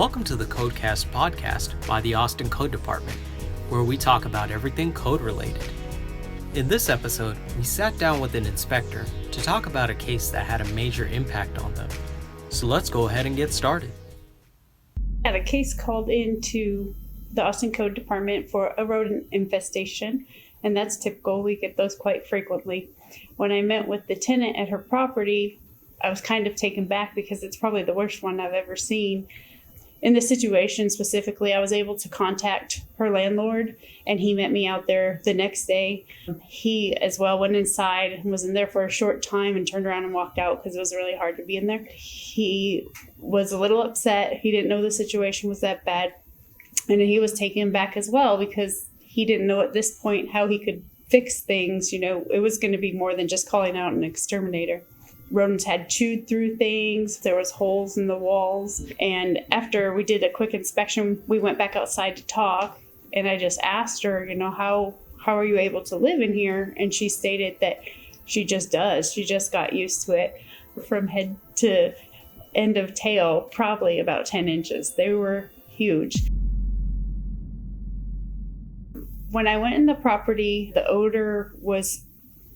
Welcome to the Codecast podcast by the Austin Code Department, where we talk about everything code related. In this episode, we sat down with an inspector to talk about a case that had a major impact on them. So let's go ahead and get started. I had a case called into the Austin Code Department for a rodent infestation, and that's typical. We get those quite frequently. When I met with the tenant at her property, I was kind of taken back because it's probably the worst one I've ever seen. In this situation specifically, I was able to contact her landlord, and he met me out there the next day. He as well went inside and was in there for a short time and turned around and walked out because it was really hard to be in there. He was a little upset. He didn't know the situation was that bad. And he was taken back as well because he didn't know at this point how he could fix things. You know, it was going to be more than just calling out an exterminator. Rodents had chewed through things. There was holes in the walls. And after we did a quick inspection, we went back outside to talk. And I just asked her, you know, how are you able to live in here? And she stated that she just does. She just got used to it. From head to end of tail, probably about 10 inches. They were huge. When I went in the property, the odor was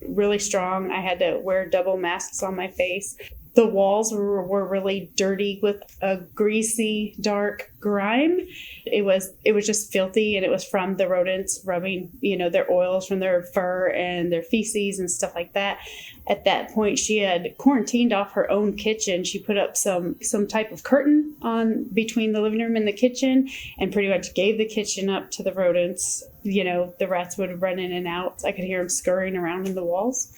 really strong. I had to wear double masks on my face. The walls were really dirty with a greasy, dark grime. It was just filthy, and it was from the rodents rubbing, you know, their oils from their fur and their feces and stuff like that. At that point, she had quarantined off her own kitchen. She put up some type of curtain on between the living room and the kitchen and pretty much gave the kitchen up to the rodents. You know, the rats would run in and out. I could hear them scurrying around in the walls,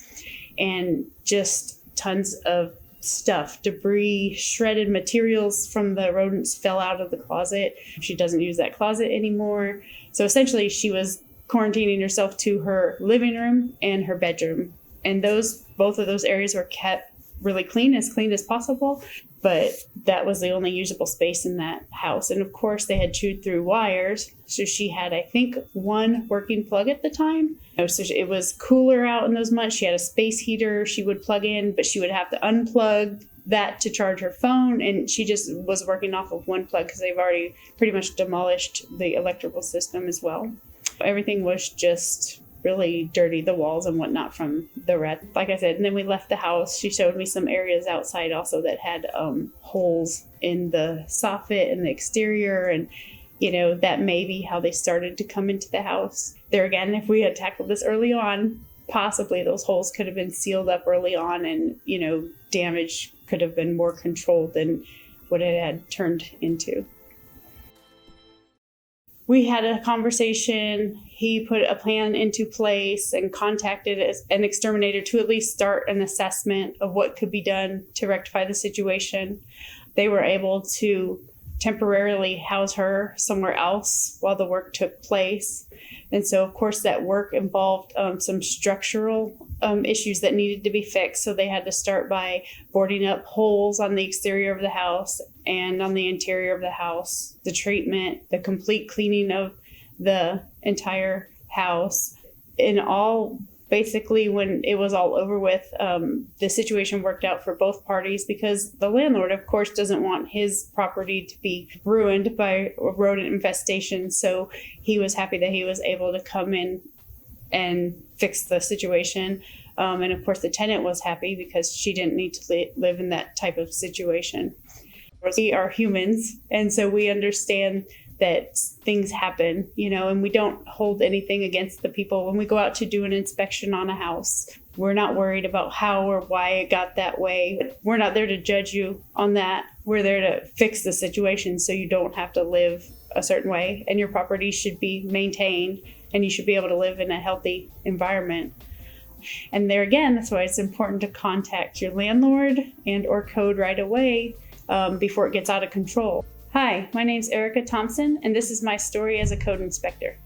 and just tons of stuff, debris, shredded materials from the rodents fell out of the closet. She doesn't use that closet anymore. So essentially she was quarantining herself to her living room and her bedroom. And both of those areas were kept really clean as possible. But that was the only usable space in that house. And of course they had chewed through wires. So she had, I think, one working plug at the time. So it was cooler out in those months. She had a space heater she would plug in, but she would have to unplug that to charge her phone. And she just was working off of one plug because they've already pretty much demolished the electrical system as well. Everything was just really dirty, the walls and whatnot from the rat. Like I said, and then we left the house. She showed me some areas outside also that had holes in the soffit and the exterior, and you know, that may be how they started to come into the house. There again, if we had tackled this early on, possibly those holes could have been sealed up early on, and you know, damage could have been more controlled than what it had turned into. We had a conversation. He put a plan into place and contacted an exterminator to at least start an assessment of what could be done to rectify the situation. They were able to temporarily house her somewhere else while the work took place. And so, of course, that work involved some structural issues that needed to be fixed. So they had to start by boarding up holes on the exterior of the house and on the interior of the house, the treatment, the complete cleaning of the entire house. In all, basically, when it was all over with, the situation worked out for both parties because the landlord, of course, doesn't want his property to be ruined by a rodent infestation. So he was happy that he was able to come in and fix the situation. And of course, the tenant was happy because she didn't need to live in that type of situation. We are humans, and so we understand that things happen, you know, and we don't hold anything against the people. When we go out to do an inspection on a house, we're not worried about how or why it got that way. We're not there to judge you on that. We're there to fix the situation so you don't have to live a certain way, and your property should be maintained, and you should be able to live in a healthy environment. And there again, that's why it's important to contact your landlord and or code right away before it gets out of control. Hi, my name's Erica Thompson, and this is my story as a code inspector.